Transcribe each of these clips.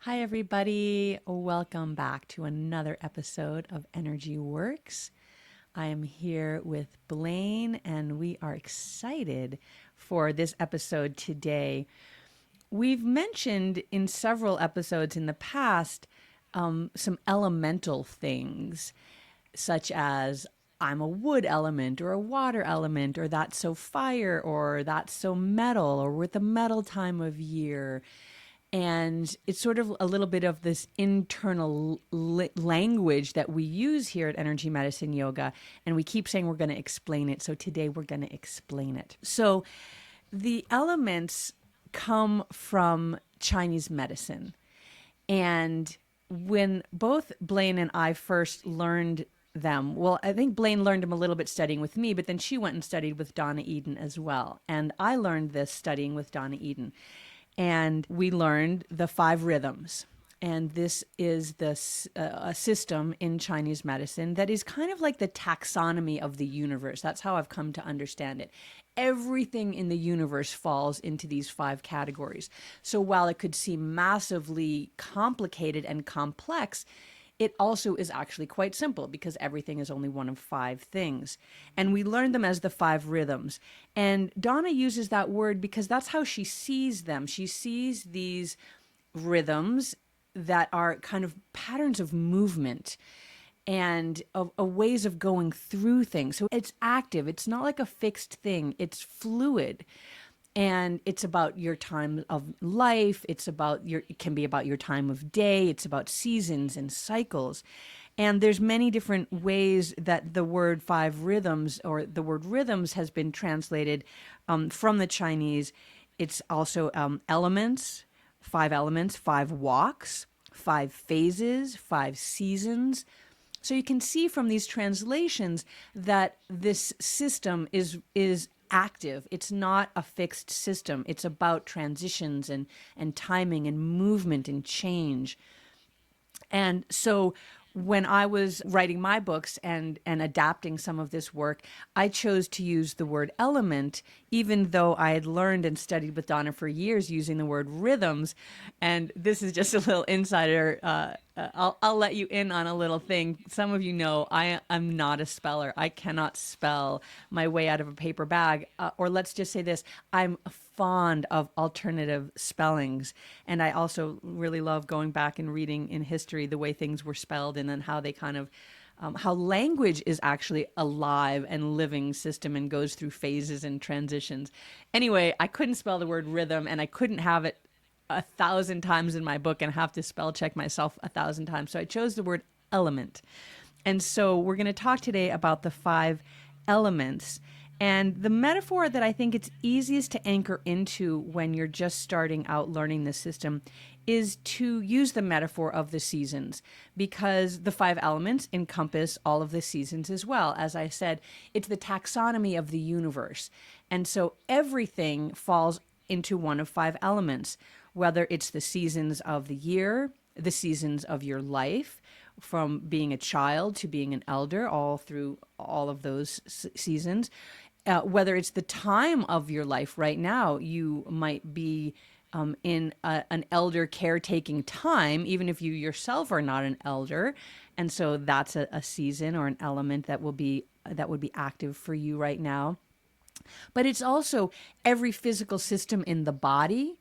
Hi, everybody. Welcome back to another episode of Energy Works. I am here with Blaine, and we are excited for this episode today. We've mentioned in several episodes in the past some elemental things, such as I'm a wood element or a water element, or that's so fire, or that's so metal, or with the metal time of year. And it's sort of a little bit of this internal language that we use here at Energy Medicine Yoga. And we keep saying we're going to explain it. So today we're going to explain it. So the elements come from Chinese medicine. And when both Blaine and I first learned them, well, I think Blaine learned them a little bit studying with me, but then she went and studied with Donna Eden as well. And I learned this studying with Donna Eden. And we learned the five rhythms. And this is a system in Chinese medicine that is kind of like the taxonomy of the universe. That's how I've come to understand it. Everything in the universe falls into these five categories. So while it could seem massively complicated and complex, it also is actually quite simple because everything is only one of five things. And we learn them as the five rhythms. And Donna uses that word because that's how she sees them. She sees these rhythms that are kind of patterns of movement and a ways of going through things. So it's active. It's not like a fixed thing. It's fluid. And it's about your time of life. It can be about your time of day. It's about seasons and cycles. And there's many different ways that the word five rhythms or the word rhythms has been translated from the Chinese. It's also elements, five walks, five phases, five seasons. So you can see from these translations that this system is active. It's not a fixed system. It's about transitions and timing and movement and change. And so when I was writing my books and adapting some of this work, I chose to use the word element, even though I had learned and studied with Donna for years using the word rhythms. And this is just a little insider. I'll let you in on a little thing. Some of you know I am not a speller. I cannot spell my way out of a paper bag. Or let's just say this, I'm fond of alternative spellings. And I also really love going back and reading in history the way things were spelled and then how they kind of how language is actually a live and living system and goes through phases and transitions. Anyway, I couldn't spell the word rhythm and I couldn't have it 1,000 times in my book and have to spell check myself 1,000 times. So I chose the word element. And so we're going to talk today about the five elements. And the metaphor that I think it's easiest to anchor into when you're just starting out learning this system is to use the metaphor of the seasons because the five elements encompass all of the seasons as well. As I said, it's the taxonomy of the universe. And so everything falls into one of five elements, whether it's the seasons of the year, the seasons of your life, from being a child to being an elder, all through all of those seasons. Whether it's the time of your life right now, you might be in an elder caretaking time, even if you yourself are not an elder. And so that's a season or an element that would be active for you right now. But it's also every physical system in the body,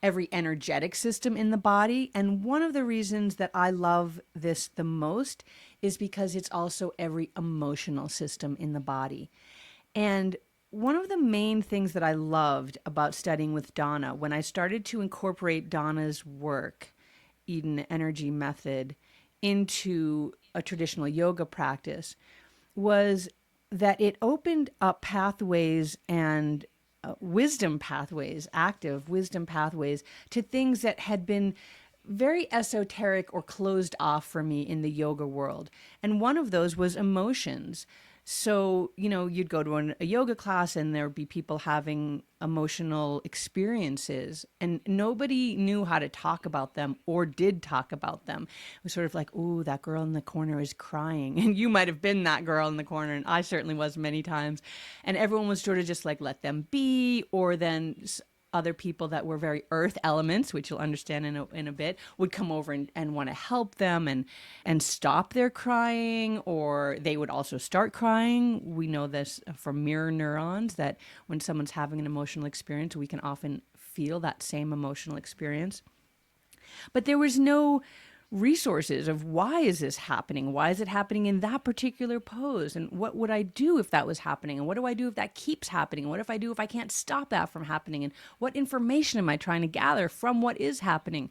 every energetic system in the body. And one of the reasons that I love this the most is because it's also every emotional system in the body. And one of the main things that I loved about studying with Donna, when I started to incorporate Donna's work, Eden Energy Method, into a traditional yoga practice, was that it opened up pathways and wisdom pathways, active wisdom pathways, to things that had been very esoteric or closed off for me in the yoga world. And one of those was emotions. So, you'd go to a yoga class and there'd be people having emotional experiences and nobody knew how to talk about them or did talk about them. It was sort of like, "Ooh, that girl in the corner is crying." And you might have been that girl in the corner. And I certainly was many times. And everyone was sort of just like, let them be. Or then other people that were very earth elements, which you'll understand in a bit, would come over and want to help them and stop their crying, or they would also start crying. We know this from mirror neurons, that when someone's having an emotional experience, we can often feel that same emotional experience. But there was no resources of why is this happening? Why is it happening in that particular pose? And what would I do if that was happening? And what do I do if that keeps happening? What if I do if I can't stop that from happening? And what information am I trying to gather from what is happening?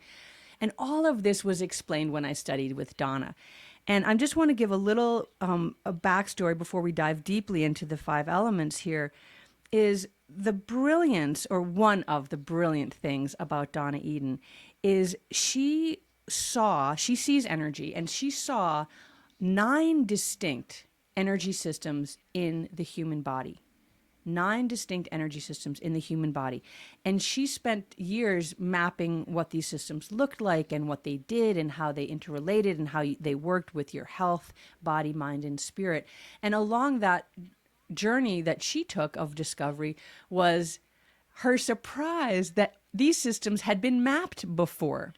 And all of this was explained when I studied with Donna. And I just want to give a little a backstory before we dive deeply into the 5 elements here. Is the brilliance, or one of the brilliant things about Donna Eden, is she sees energy, and she saw 9 distinct energy systems in the human body. 9 distinct energy systems in the human body. And she spent years mapping what these systems looked like and what they did and how they interrelated and how they worked with your health, body, mind, and spirit. And along that journey that she took of discovery was her surprise that these systems had been mapped before.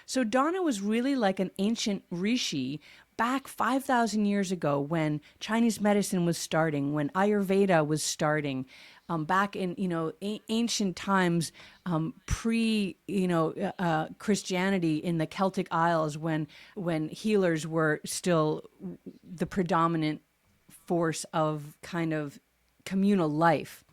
So Donna was really like an ancient rishi back 5,000 years ago, when Chinese medicine was starting, when Ayurveda was starting, back in ancient times, pre Christianity, in the Celtic Isles, when healers were still the predominant force of kind of communal life.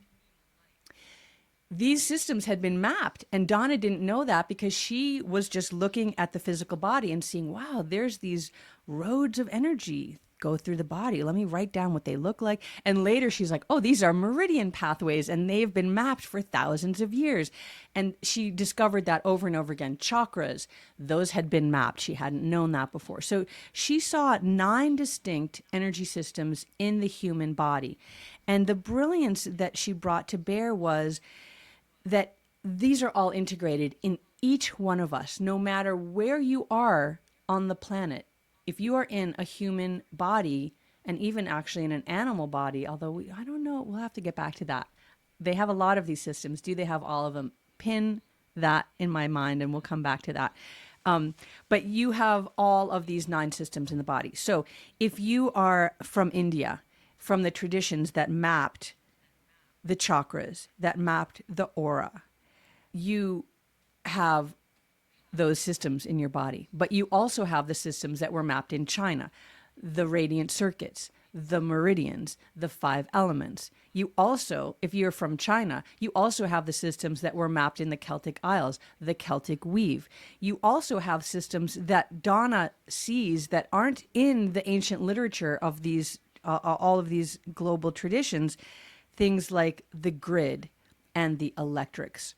These systems had been mapped, and Donna didn't know that because she was just looking at the physical body and seeing, wow, there's these roads of energy go through the body. Let me write down what they look like. And later she's like, oh, these are meridian pathways, and they've been mapped for thousands of years. And she discovered that over and over again. Chakras, those had been mapped. She hadn't known that before. So she saw 9 distinct energy systems in the human body. And the brilliance that she brought to bear was that these are all integrated in each one of us, no matter where you are on the planet. If you are in a human body, and even actually in an animal body, although I don't know, we'll have to get back to that. They have a lot of these systems. Do they have all of them? Pin that in my mind, and we'll come back to that. But you have all of these 9 systems in the body. So if you are from India, from the traditions that mapped the chakras, that mapped the aura, you have those systems in your body. But you also have the systems that were mapped in China, the radiant circuits, the meridians, the 5 elements. You also, if you're from China, you also have the systems that were mapped in the Celtic Isles, the Celtic weave. You also have systems that Donna sees that aren't in the ancient literature of these, all of these global traditions, things like the grid and the electrics.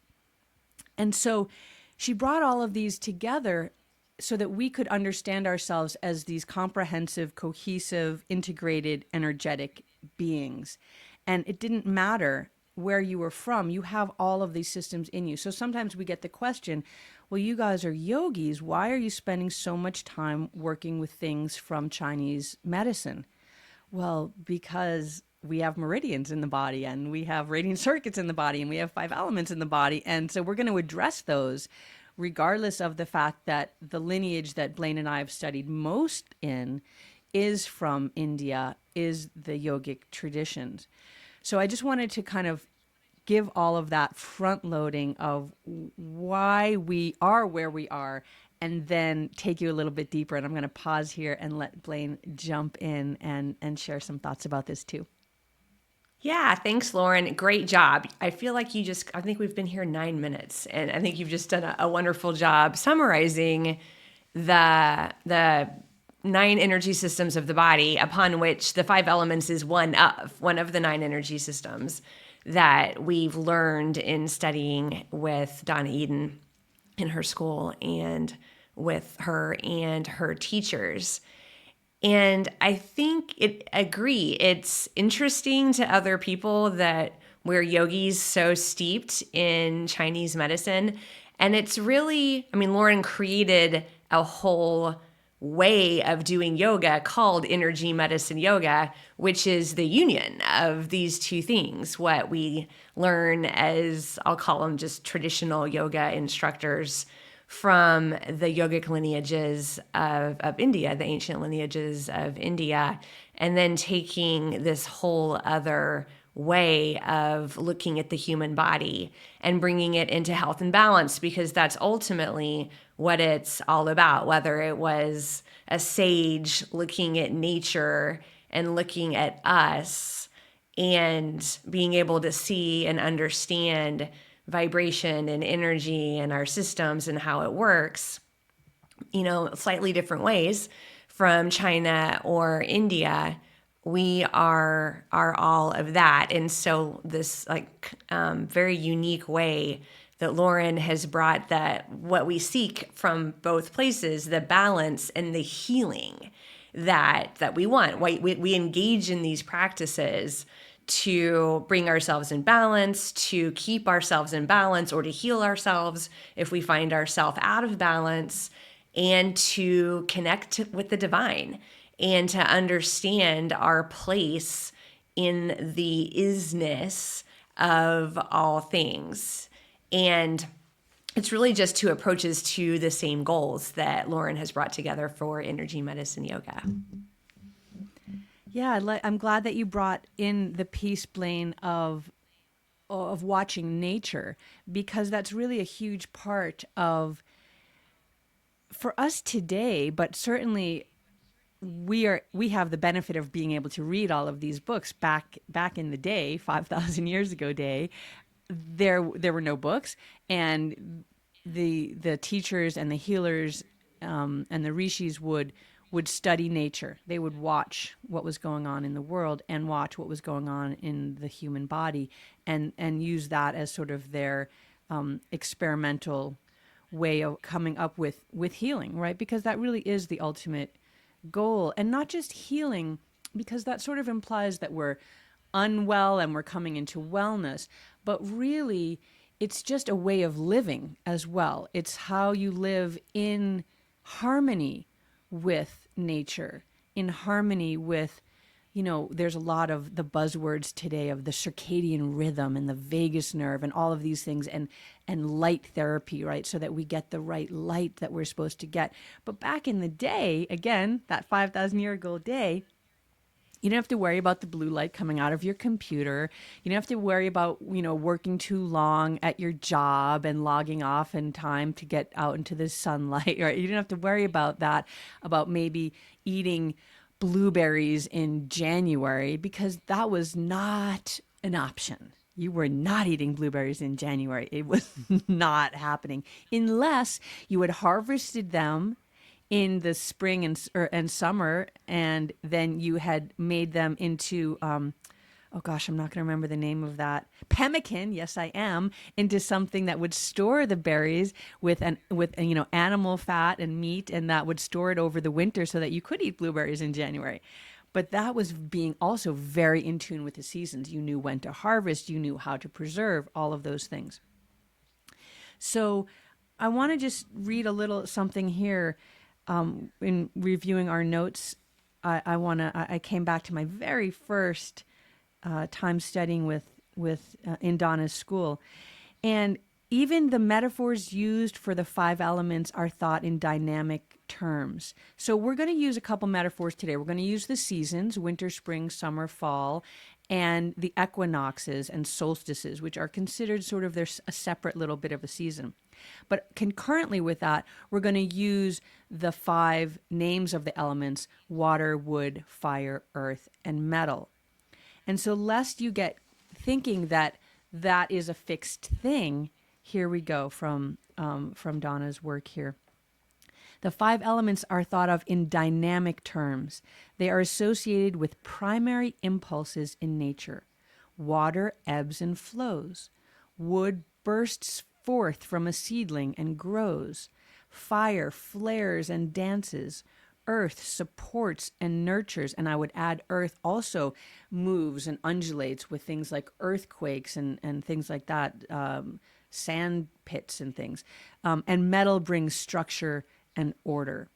And so she brought all of these together so that we could understand ourselves as these comprehensive, cohesive, integrated, energetic beings. And it didn't matter where you were from, you have all of these systems in you. So sometimes we get the question, well, you guys are yogis. Why are you spending so much time working with things from Chinese medicine? Well, because we have meridians in the body, and we have radiant circuits in the body, and we have 5 elements in the body. And so we're going to address those regardless of the fact that the lineage that Blaine and I have studied most in is from India, is the yogic traditions. So I just wanted to kind of give all of that front loading of why we are where we are, and then take you a little bit deeper. And I'm going to pause here and let Blaine jump in and share some thoughts about this too. Yeah, thanks, Lauren. Great job. I feel like I think we've been here 9 minutes, and I think you've just done a wonderful job summarizing the 9 energy systems of the body, upon which the 5 elements is one of the 9 energy systems that we've learned in studying with Donna Eden in her school and with her and her teachers. And I think agree. It's interesting to other people that we're yogis so steeped in Chinese medicine. And it's really, Lauren created a whole way of doing yoga called energy medicine yoga, which is the union of these two things. What we learn as, I'll call them just traditional yoga instructors from the yogic lineages of India, the ancient lineages of India, and then taking this whole other way of looking at the human body and bringing it into health and balance, because that's ultimately what it's all about. Whether it was a sage looking at nature and looking at us and being able to see and understand vibration and energy and our systems and how it works, slightly different ways from China or India, we are all of that. And so this very unique way that Lauren has brought that what we seek from both places, the balance and the healing that we want. We engage in these practices to bring ourselves in balance, to keep ourselves in balance, or to heal ourselves if we find ourselves out of balance, and to connect with the divine and to understand our place in the isness of all things. And it's really just two approaches to the same goals that Lauren has brought together for energy medicine yoga. Yeah, I'm glad that you brought in the piece, Blaine, of watching nature, because that's really a huge part of for us today. But certainly, we have the benefit of being able to read all of these books back in the day, 5,000 years ago. There were no books, and the teachers and the healers and the rishis would study nature. They would watch what was going on in the world and watch what was going on in the human body, and use that as sort of their experimental way of coming up with healing, right? Because that really is the ultimate goal, and not just healing, because that sort of implies that we're unwell and we're coming into wellness, but really it's just a way of living as well. It's how you live in harmony with nature, in harmony with, there's a lot of the buzzwords today of the circadian rhythm and the vagus nerve and all of these things, and light therapy, right? So that we get the right light that we're supposed to get. But back in the day, again, that 5,000-year-ago day, you don't have to worry about the blue light coming out of your computer. You don't have to worry about, working too long at your job and logging off in time to get out into the sunlight, right? You don't have to worry about that, about maybe eating blueberries in January, because that was not an option. You were not eating blueberries in January. It was not happening unless you had harvested them in the spring and summer, and then you had made them into oh gosh, I'm not going to remember the name of that, pemmican. Yes, I am, into something that would store the berries with animal fat and meat, and that would store it over the winter so that you could eat blueberries in January. But that was being also very in tune with the seasons. You knew when to harvest, you knew how to preserve, all of those things. So I want to just read a little something here. In reviewing our notes, I came back to my very first time studying with in Donna's school, and even the metaphors used for the five elements are thought in dynamic terms. So we're going to use a couple metaphors today. We're going to use the seasons: winter, spring, summer, fall, and the equinoxes and solstices, which are considered sort of there's a separate little bit of a season. But concurrently with that, we're going to use the five names of the elements: water, wood, fire, earth, and metal. And so lest you get thinking that that is a fixed thing, here we go from Donna's work here. The five elements are thought of in dynamic terms. They are associated with primary impulses in nature. Water ebbs and flows. Wood bursts forth from a seedling and grows. Fire flares and dances. Earth supports and nurtures, and I would add earth also moves and undulates with things like earthquakes and things like that, sand pits and things. And metal brings structure and order.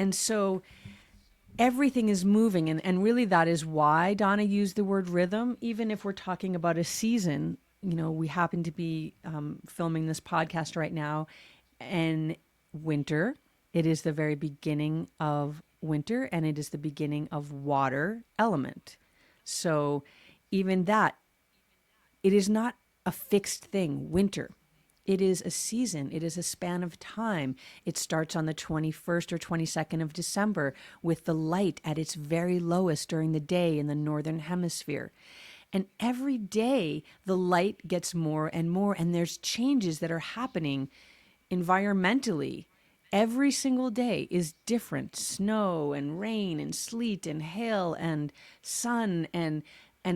And so everything is moving. And really, that is why Donna used the word rhythm. Even if we're talking about a season, we happen to be filming this podcast right now in winter. It is the very beginning of winter, and it is the beginning of water element. So, even that, it is not a fixed thing, winter. It is a season. It is a span of time. It starts on the 21st or 22nd of December with the light at its very lowest during the day in the northern hemisphere. And every day the light gets more and more, and there's changes that are happening environmentally. Every single day is different. Snow and rain and sleet and hail and sun and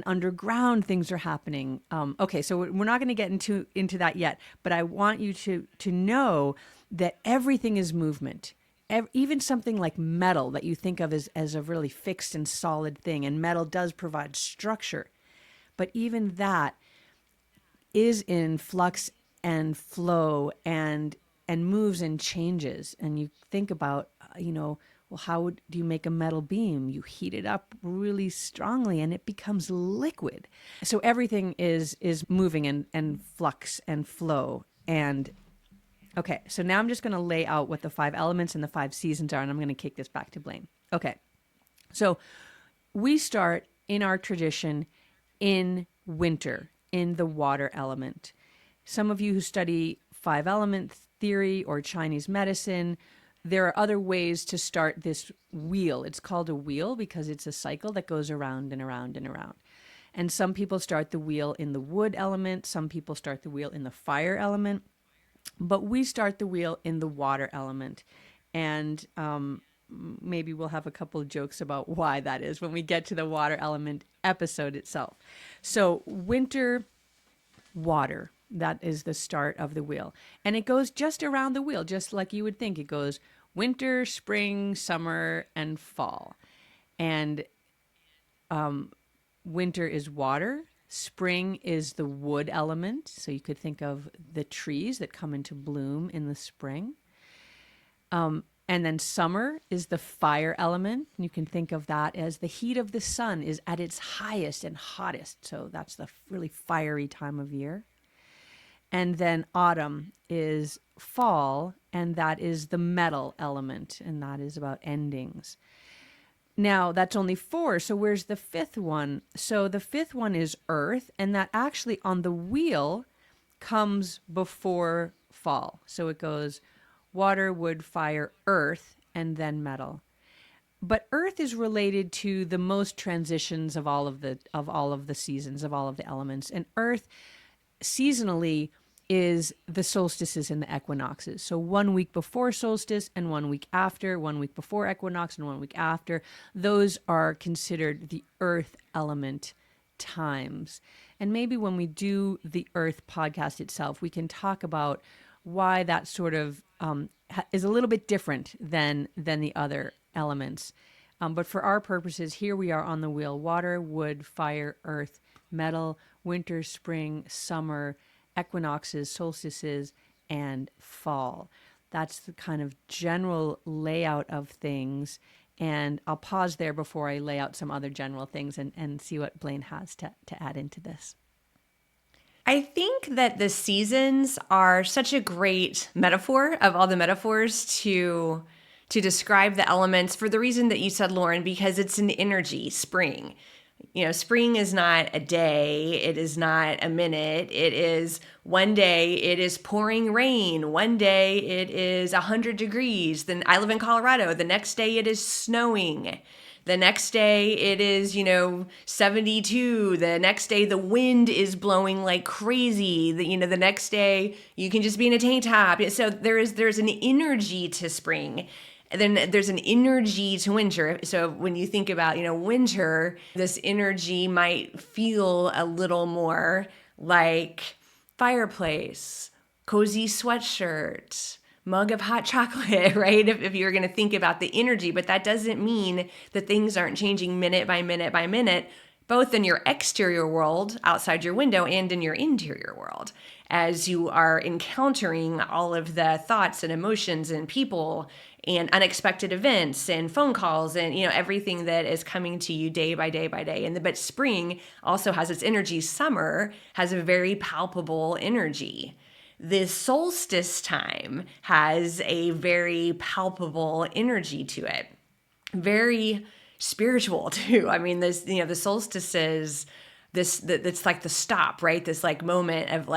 underground things are happening. Okay, so we're not going to get into that yet, but I want you to know that everything is movement. Even something like metal that you think of as a really fixed and solid thing, and metal does provide structure, but even that is in flux and flow and moves and changes. And you think about, well, do you make a metal beam? You heat it up really strongly and it becomes liquid. So everything is moving and flux and flow. And okay, so now I'm just going to lay out what the 5 elements and the 5 seasons are, and I'm going to kick this back to Blaine. Okay, so we start in our tradition in winter, in the water element. Some of you who study 5 element theory or Chinese medicine, there are other ways to start this wheel. It's called a wheel because it's a cycle that goes around and around and around. And some people start the wheel in the wood element, some people start the wheel in the fire element, but we start the wheel in the water element. And maybe we'll have a couple of jokes about why that is when we get to the water element episode itself. So winter, water, that is the start of the wheel. And it goes just around the wheel, just like you would think. It goes winter, spring, summer, and fall. And winter is water. Spring is the wood element. So you could think of the trees that come into bloom in the spring. And then summer is the fire element. You can think of that as the heat of the sun is at its highest and hottest. So that's the really fiery time of year. And then autumn is fall, and that is the metal element, and that is about endings. Now, that's only 4, so where's the 5th one? So the 5th one is earth, and that actually on the wheel comes before fall. So it goes water, wood, fire, earth, and then metal. But earth is related to the most transitions of all of the seasons, of all of the elements. And earth seasonally is the solstices and the equinoxes. So 1 week before solstice and 1 week after, 1 week before equinox and 1 week after, those are considered the earth element times. And maybe when we do the earth podcast itself, we can talk about why that sort of is a little bit different than the other elements. But for our purposes, here we are on the wheel: water, wood, fire, earth, metal, winter, spring, summer, equinoxes, solstices, and fall. That's the kind of general layout of things. And I'll pause there before I lay out some other general things and see what Blaine has to add into this. I think that the seasons are such a great metaphor of all the metaphors to describe the elements, for the reason that you said, Lauren, because it's an energy. Spring. Spring is not a day. It is not a minute. It is one day it is pouring rain. One day it is 100 degrees. Then I live in Colorado. The next day it is snowing. The next day it is, 72. The next day the wind is blowing like crazy. The next day you can just be in a tank top. So there's an energy to spring. And then there's an energy to winter. So when you think about, winter, this energy might feel a little more like fireplace, cozy sweatshirt, mug of hot chocolate, right? If you're going to think about the energy, but that doesn't mean that things aren't changing minute by minute by minute, both in your exterior world outside your window and in your interior world, as you are encountering all of the thoughts and emotions and people and unexpected events and phone calls and everything that is coming to you day by day by day. But spring also has its energy. Summer has a very palpable energy. The solstice time has a very palpable energy to it, very spiritual too. I mean, this, the solstices, that's like the stop, right? This like moment of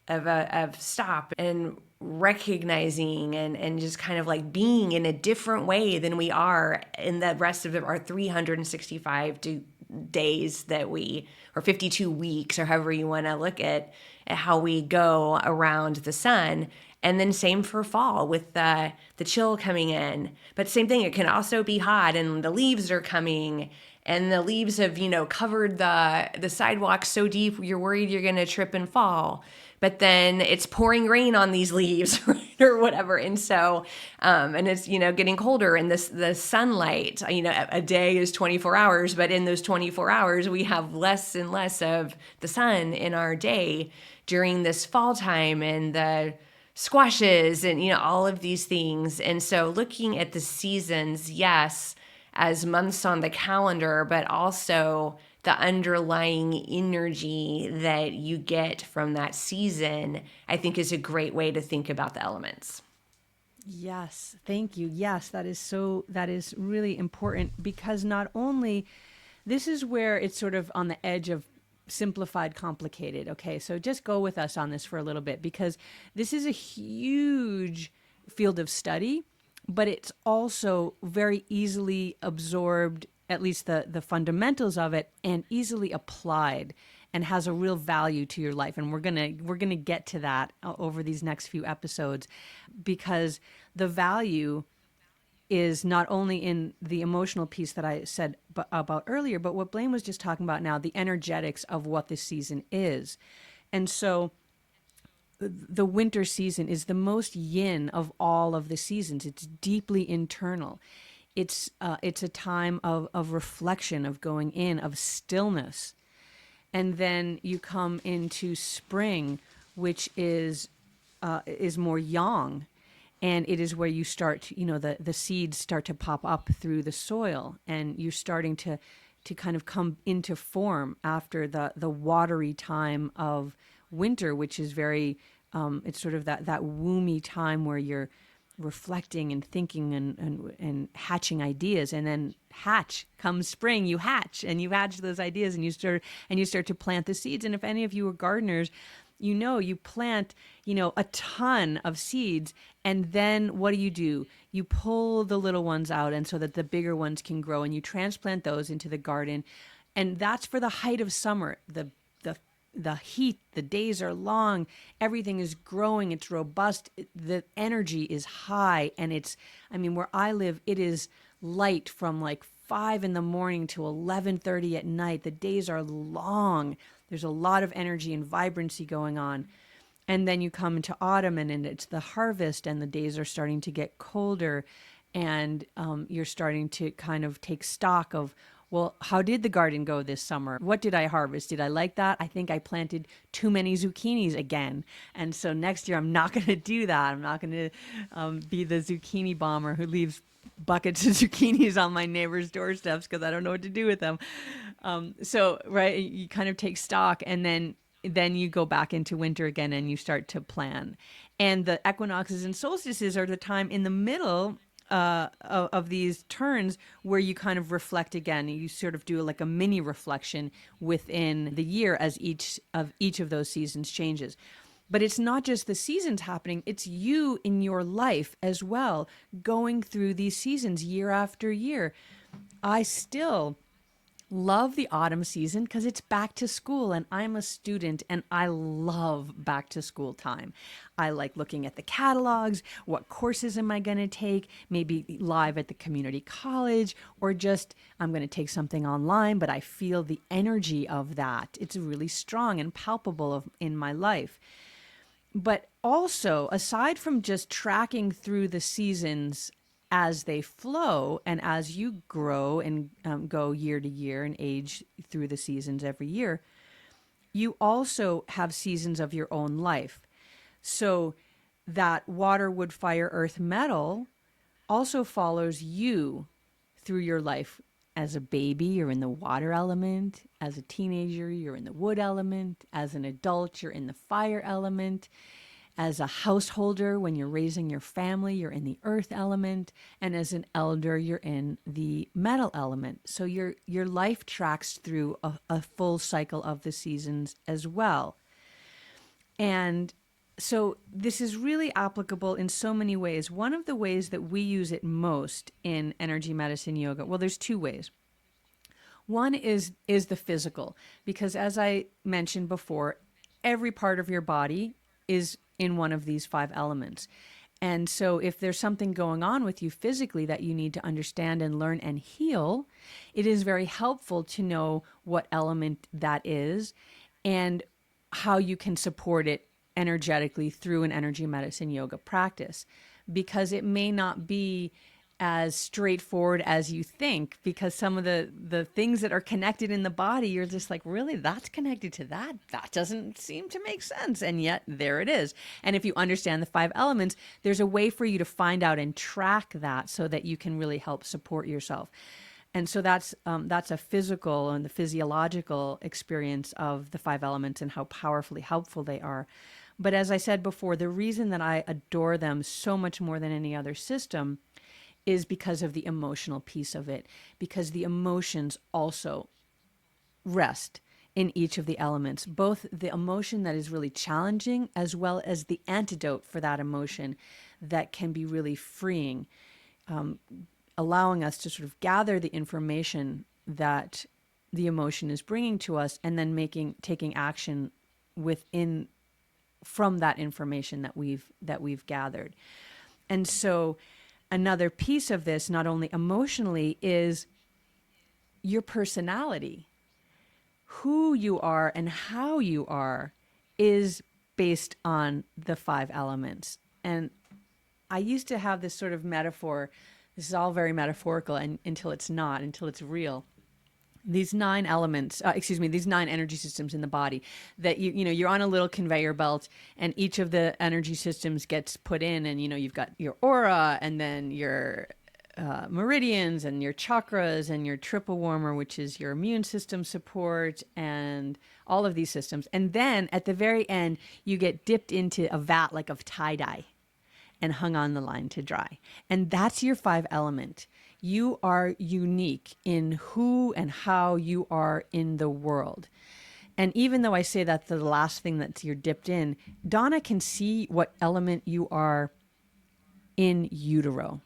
of stop and recognizing and just kind of like being in a different way than we are in the rest of our 365 days that we, or 52 weeks, or however you want to look at how we go around the sun. And then same for fall with the chill coming in. But same thing, it can also be hot and the leaves are coming and the leaves have, covered the sidewalk so deep you're worried you're going to trip and fall. But then it's pouring rain on these leaves, right, or whatever. And so, and it's, getting colder, and the sunlight, a day is 24 hours, but in those 24 hours, we have less and less of the sun in our day during this fall time, and the squashes and, all of these things. And so looking at the seasons, yes, as months on the calendar, but also the underlying energy that you get from that season, I think is a great way to think about the elements. Yes, thank you. Yes, that is really important, because not only this is where it's sort of on the edge of simplified complicated. Okay, so just go with us on this for a little bit, because this is a huge field of study, but it's also very easily absorbed, at least the fundamentals of it, and easily applied, and has a real value to your life. And we're gonna get to that over these next few episodes, because the value is not only in the emotional piece that I said about earlier, but what Blaine was just talking about now, the energetics of what this season is. And so the winter season is the most yin of all of the seasons. It's deeply internal. It's a time of reflection, of going in, of stillness. And then you come into spring, which is more yang, and it is where you start, the seeds start to pop up through the soil, and you're starting to kind of come into form after the watery time of winter, which is very, it's sort of that womby time where you're reflecting and thinking and hatching ideas. And then comes spring, you hatch those ideas, and you start to plant the seeds. And if any of you are gardeners, you plant, a ton of seeds, and then what do? You pull the little ones out, and so that the bigger ones can grow, and you transplant those into the garden. And that's for the height of summer. The heat, the days are long, everything is growing, it's robust, the energy is high, and where I live, it is light from like 5 in the morning to 11:30 at night. The days are long. There's a lot of energy and vibrancy going on. And then you come into autumn, and it's the harvest, and the days are starting to get colder, and you're starting to kind of take stock of, well, how did the garden go this summer? What did I harvest? Did I like that? I think I planted too many zucchinis again. And so next year, I'm not going to do that. I'm not going to be the zucchini bomber who leaves buckets of zucchinis on my neighbor's doorsteps because I don't know what to do with them. Right, you kind of take stock, and then you go back into winter again, and you start to plan. And the equinoxes and solstices are the time in the middle of these turns where you kind of reflect again. You sort of do like a mini reflection within the year as each of those seasons changes. But it's not just the seasons happening, it's you in your life as well, going through these seasons year after year. I still love the autumn season because it's back to school, and I'm a student, and I love back to school time. I like looking at the catalogs. What courses am I going to take? Maybe live at the community college, or just I'm going to take something online, but I feel the energy of that. It's really strong and palpable in my life. But also, aside from just tracking through the seasons as they flow, and as you grow and go year to year and age through the seasons every year, you also have seasons of your own life. So that water, wood, fire, earth, metal also follows you through your life. As a baby, you're in the water element. As a teenager, you're in the wood element. As an adult, you're in the fire element. As a householder, when you're raising your family, you're in the earth element. And as an elder, you're in the metal element. So your life tracks through a full cycle of the seasons as well. And so this is really applicable in so many ways. One of the ways that we use it most in energy medicine yoga, well, there's two ways. One is the physical, because as I mentioned before, every part of your body is in one of these five elements. And so if there's something going on with you physically that you need to understand and learn and heal, it is very helpful to know what element that is and how you can support it energetically through an energy medicine yoga practice, because it may not be as straightforward as you think, because some of the things that are connected in the body, you're just like, really, that's connected to that doesn't seem to make sense, and yet there it is. And if you understand the five elements, there's a way for you to find out and track that so that you can really help support yourself. And so that's a physical and the physiological experience of the five elements and how powerfully helpful they are. But as I said before, the reason that I adore them so much more than any other system is because of the emotional piece of it, because the emotions also rest in each of the elements, both the emotion that is really challenging as well as the antidote for that emotion that can be really freeing, allowing us to sort of gather the information that the emotion is bringing to us and then taking action within from that information that we've gathered. And so another piece of this, not only emotionally, is your personality. Who you are and how you are is based on the five elements. And I used to have this sort of metaphor. This is all very metaphorical until it's not, until it's real. These nine elements, these nine energy systems in the body that you're on a little conveyor belt, and each of the energy systems gets put in, and you've got your aura, and then your meridians, and your chakras, and your triple warmer, which is your immune system support, and all of these systems. And then at the very end, you get dipped into a vat like of tie-dye and hung on the line to dry. And that's your five element. You are unique in who and how you are in the world. And even though I say that's the last thing that you're dipped in, Donna can see what element you are in utero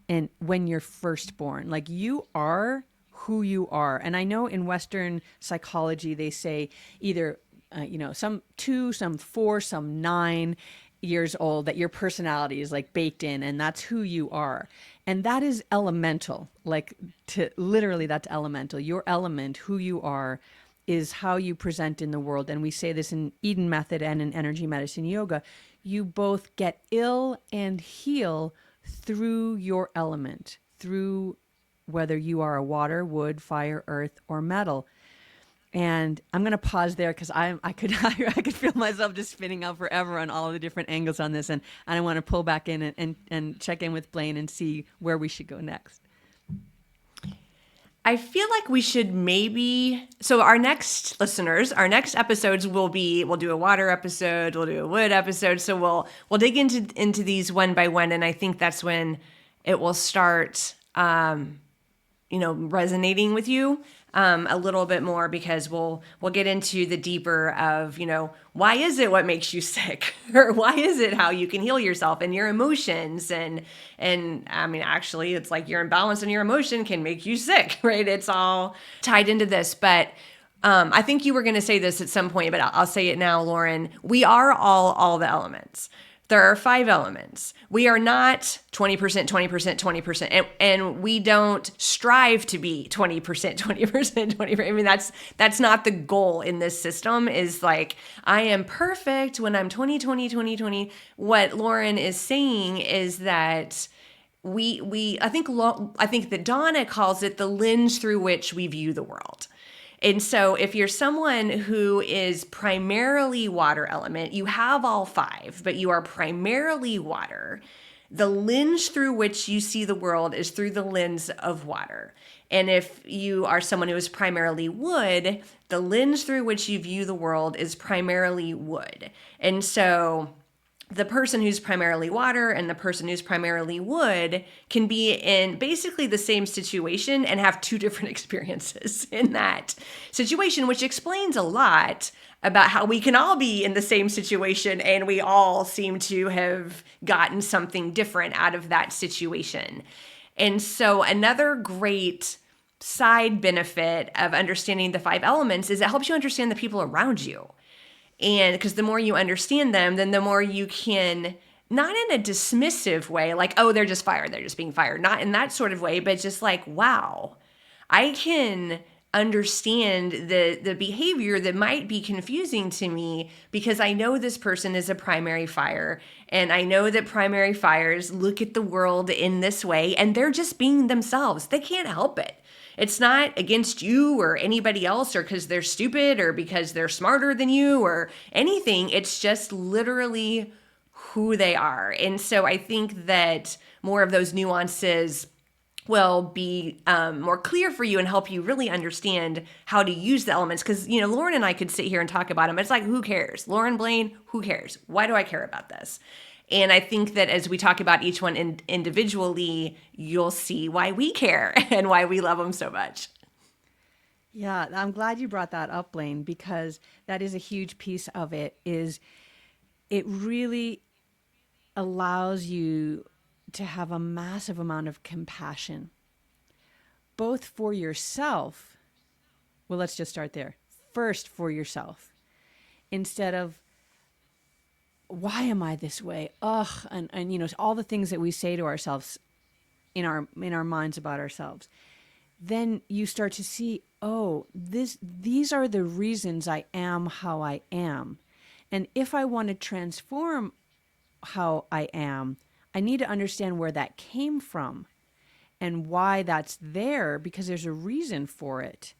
and when you're first born. Like, you are who you are. And I know in Western psychology, they say either, some 2, some 4, some 9 years old, that your personality is like baked in, and that's who you are. And that is elemental. Literally, that's elemental. Your element, who you are, is how you present in the world. And we say this in Eden method and in energy medicine yoga. You both get ill and heal through your element, through whether you are a water, wood, fire, earth, or metal. And I'm going to pause there because I could feel myself just spinning out forever on all of the different angles on this. And I want to pull back in and check in with Blaine and see where we should go next. I feel like we should so our next episodes we'll do a water episode, we'll do a wood episode. So we'll dig into these one by one. And I think that's when it will start, resonating with you a little bit more, because we'll get into the deeper of, why is it what makes you sick, or why is it how you can heal yourself and your emotions. And I mean, actually, it's like your imbalance in your emotion can make you sick, right? It's all tied into this. But I think you were going to say this at some point, but I'll say it now, Lauren. We are all the elements. There are 5 elements. We are not 20%, 20%, 20%. And we don't strive to be 20%, 20%, 20%. I mean, that's not the goal in this system, is like, I am perfect when I'm 20, 20, 20, 20. What Lauren is saying is that I think that Donna calls it the lens through which we view the world. And so if you're someone who is primarily water element, you have all 5, but you are primarily water, the lens through which you see the world is through the lens of water. And if you are someone who is primarily wood, the lens through which you view the world is primarily wood. And so the person who's primarily water and the person who's primarily wood can be in basically the same situation and have two different experiences in that situation, which explains a lot about how we can all be in the same situation and we all seem to have gotten something different out of that situation. And so another great side benefit of understanding the 5 elements is it helps you understand the people around you. And because the more you understand them, then the more you can, not in a dismissive way, like, oh, they're just fired, they're just being fired, not in that sort of way, but just like, wow, I can understand the behavior that might be confusing to me because I know this person is a primary fire, and I know that primary fires look at the world in this way, and they're just being themselves. They can't help it. It's not against you or anybody else or because they're stupid or because they're smarter than you or anything. It's just literally who they are. And so I think that more of those nuances will be more clear for you and help you really understand how to use the elements. Because, you know, Lauren and I could sit here and talk about them. It's like, who cares? Lauren, Blaine, who cares? Why do I care about this? And I think that as we talk about each one individually, you'll see why we care and why we love them so much. Yeah, I'm glad you brought that up, Blaine, because that is a huge piece of it. Is it really allows you to have a massive amount of compassion, both for yourself. Well, let's just start there. First, for yourself, instead of, why am I this way? Ugh, and you know, all the things that we say to ourselves in our minds about ourselves. Then you start to see, oh, these are the reasons I am how I am. And if I want to transform how I am, I need to understand where that came from and why that's there, because there's a reason for it.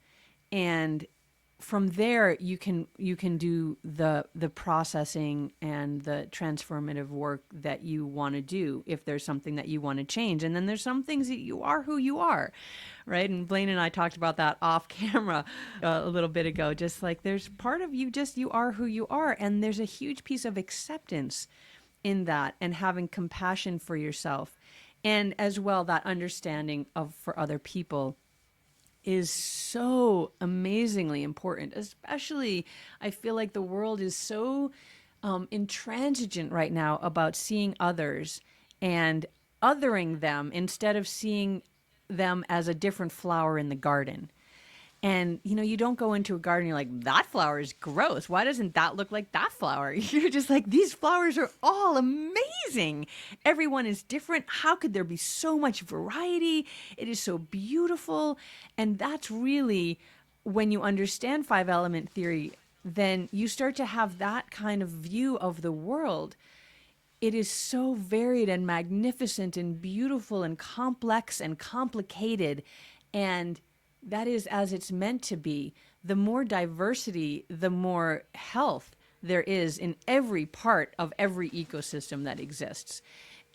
And from there, you can do the processing and the transformative work that you want to do if there's something that you want to change. And then there's some things that you are who you are, right? And Blaine and I talked about that off camera a little bit ago. Just like there's part of you, just you are who you are. And there's a huge piece of acceptance in that and having compassion for yourself. And as well, that understanding of for other people is so amazingly important. Especially, I feel like the world is so intransigent right now about seeing others and othering them instead of seeing them as a different flower in the garden. And, you know, you don't go into a garden, you're like, that flower is gross. Why doesn't that look like that flower? You're just like, these flowers are all amazing. Everyone is different. How could there be so much variety? It is so beautiful. And that's really, when you understand 5-element theory, then you start to have that kind of view of the world. It is so varied and magnificent and beautiful and complex and complicated. And that is as it's meant to be. The more diversity, the more health there is in every part of every ecosystem that exists.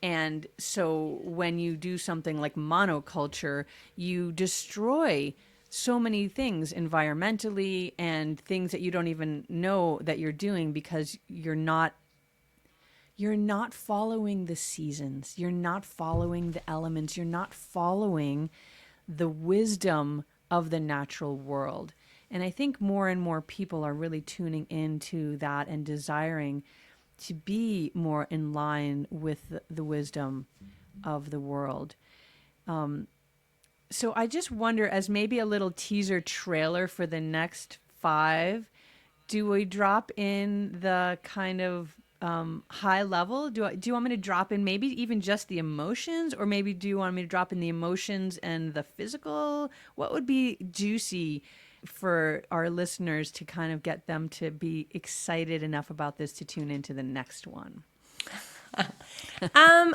And so when you do something like monoculture, you destroy so many things environmentally and things that you don't even know that you're doing because you're not following the seasons. You're not following the elements. You're not following the wisdom of the natural world. And I think more and more people are really tuning into that and desiring to be more in line with the wisdom of the world. So I just wonder, as maybe a little teaser trailer for the next 5, do we drop in the kind of high level? Do you want me to drop in maybe even just the emotions, or maybe do you want me to drop in the emotions and the physical? What would be juicy for our listeners to kind of get them to be excited enough about this to tune into the next one?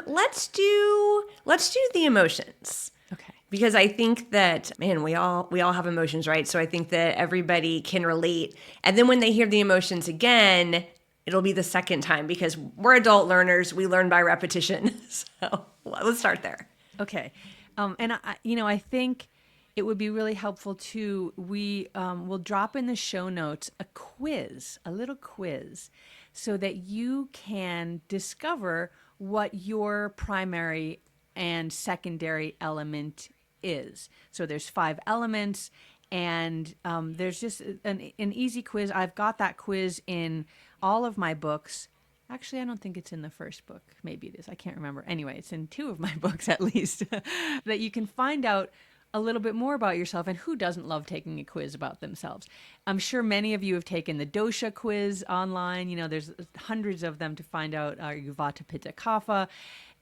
Let's do the emotions. Okay. Because I think that, man, we all have emotions, right? So I think that everybody can relate. And then when they hear the emotions again, it'll be the second time because we're adult learners. We learn by repetition. So let's start there. Okay. And I think it would be really helpful too. We will drop in the show notes a quiz, a little quiz, so that you can discover what your primary and secondary element is. So there's 5 elements, and there's just an easy quiz. I've got that quiz in all of my books. Actually, I don't think it's in the first book. Maybe it is. I can't remember. Anyway, it's in 2 of my books at least, that you can find out a little bit more about yourself. And who doesn't love taking a quiz about themselves? I'm sure many of you have taken the dosha quiz online. There's hundreds of them to find out are you Vata, Pitta, Kapha.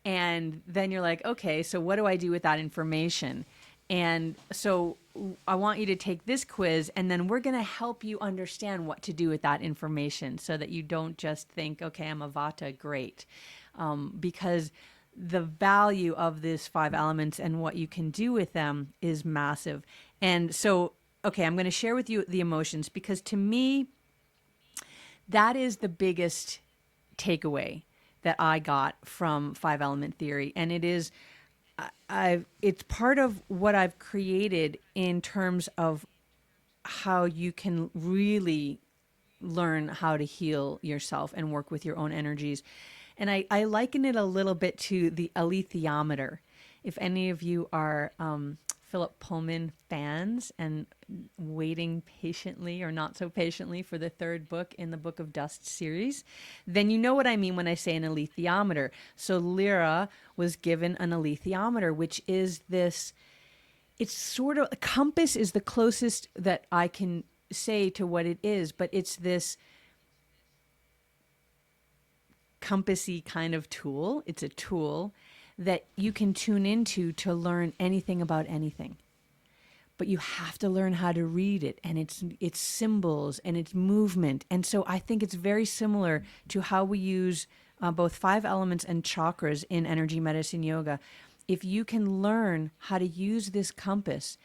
And then you're like, okay, so what do I do with that information? And so I want you to take this quiz, and then we're going to help you understand what to do with that information so that you don't just think, okay, I'm a Vata, great. Because the value of these 5 elements and what you can do with them is massive. And so, okay, I'm going to share with you the emotions, because to me, that is the biggest takeaway that I got from 5 element theory. And it is, it's part of what I've created in terms of how you can really learn how to heal yourself and work with your own energies. And I liken it a little bit to the alethiometer. If any of you are Philip Pullman fans and waiting patiently or not so patiently for the 3rd book in the Book of Dust series, then you know what I mean when I say an alethiometer. So Lyra was given an alethiometer, which is this, it's sort of, a compass is the closest that I can say to what it is, but it's this compassy kind of tool. It's a tool that you can tune into to learn anything about anything. But you have to learn how to read it, and its symbols and its movement. And so I think it's very similar to how we use both 5 elements and chakras in energy medicine yoga. If you can learn how to use this compass,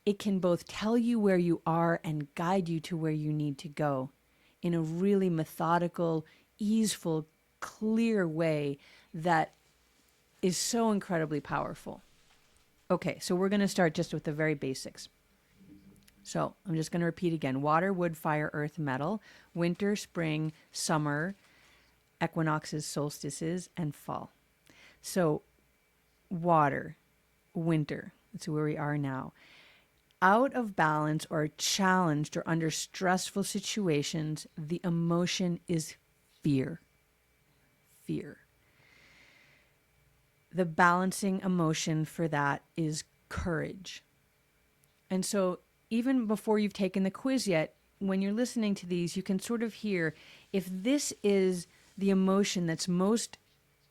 it can both tell you where you are and guide you to where you need to go in a really methodical, easeful, clear way that is so incredibly powerful. Okay, so we're going to start just with the very basics. So I'm just going to repeat again. Water, wood, fire, earth, metal, winter, spring, summer, equinoxes, solstices, and fall. So water, winter, that's where we are now. Out of balance or challenged or under stressful situations, the emotion is fear. Fear. The balancing emotion for that is courage. And so even before you've taken the quiz yet, when you're listening to these, you can sort of hear if this is the emotion that's most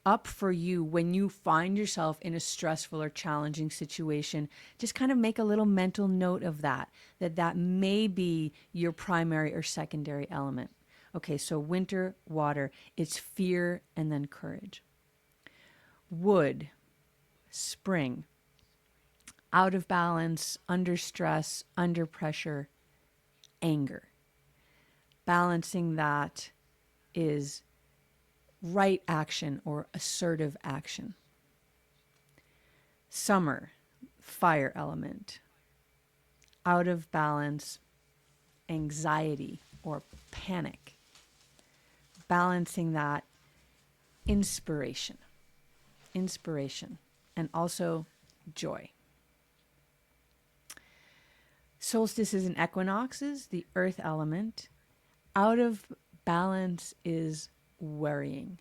up for you when you find yourself in a stressful or challenging situation, just kind of make a little mental note of that may be your primary or secondary element. Okay, so winter, water, it's fear and then courage. Wood, spring, out of balance, under stress, under pressure, anger. Balancing that is right action or assertive action. Summer, fire element, out of balance, anxiety or panic. Balancing that, inspiration, and also joy. Solstices and equinoxes, the earth element. Out of balance is worrying,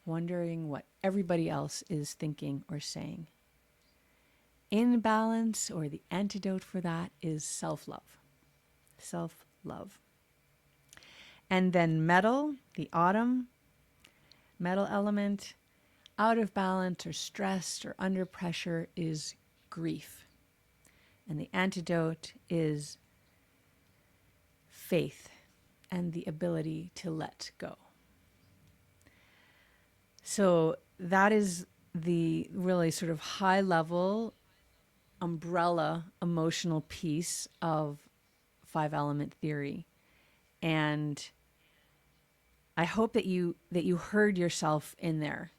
wondering what everybody else is thinking or saying. In balance, or the antidote for that, is self-love. Self-love. And then metal, the autumn, metal element. Out of balance or stressed or under pressure is grief. And the antidote is faith and the ability to let go. So that is the really sort of high level umbrella emotional piece of 5 element theory. And I hope that you heard yourself in there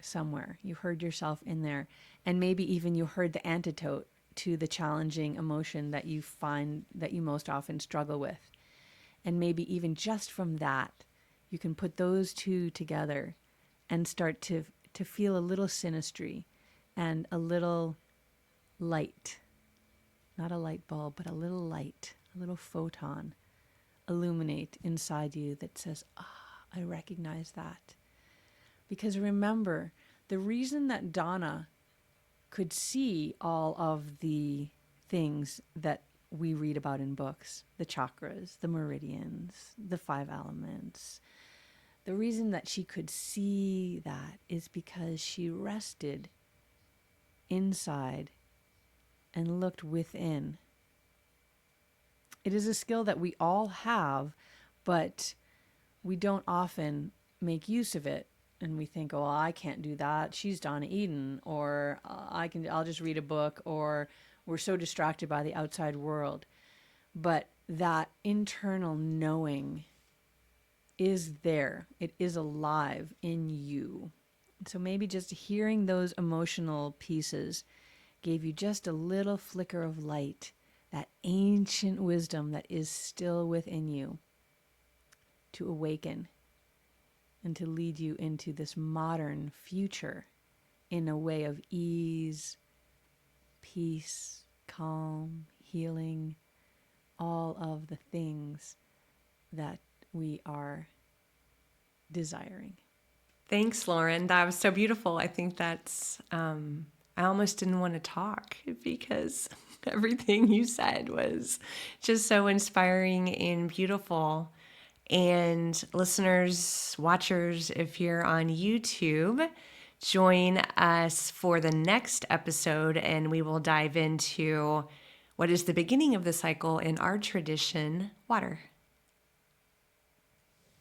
somewhere. You heard yourself in there, and maybe even you heard the antidote to the challenging emotion that you find that you most often struggle with. And maybe even just from that, you can put those two together and start to feel a little synastry and a little light. Not a light bulb, but a little light, a little photon illuminate inside you that says, I recognize that. Because remember, the reason that Donna could see all of the things that we read about in books, the chakras, the meridians, the five elements, the reason that she could see that is because she rested inside and looked within. It is a skill that we all have, but we don't often make use of it. And we think, oh, I can't do that. She's Donna Eden, or I'll just read a book, or we're so distracted by the outside world. But that internal knowing is there. It is alive in you. So maybe just hearing those emotional pieces gave you just a little flicker of light, that ancient wisdom that is still within you to awaken and to lead you into this modern future in a way of ease, peace, calm, healing, all of the things that we are desiring. Thanks, Lauren. That was so beautiful. I think I almost didn't want to talk because everything you said was just so inspiring and beautiful. And listeners, watchers, if you're on YouTube, join us for the next episode and we will dive into what is the beginning of the cycle in our tradition, water.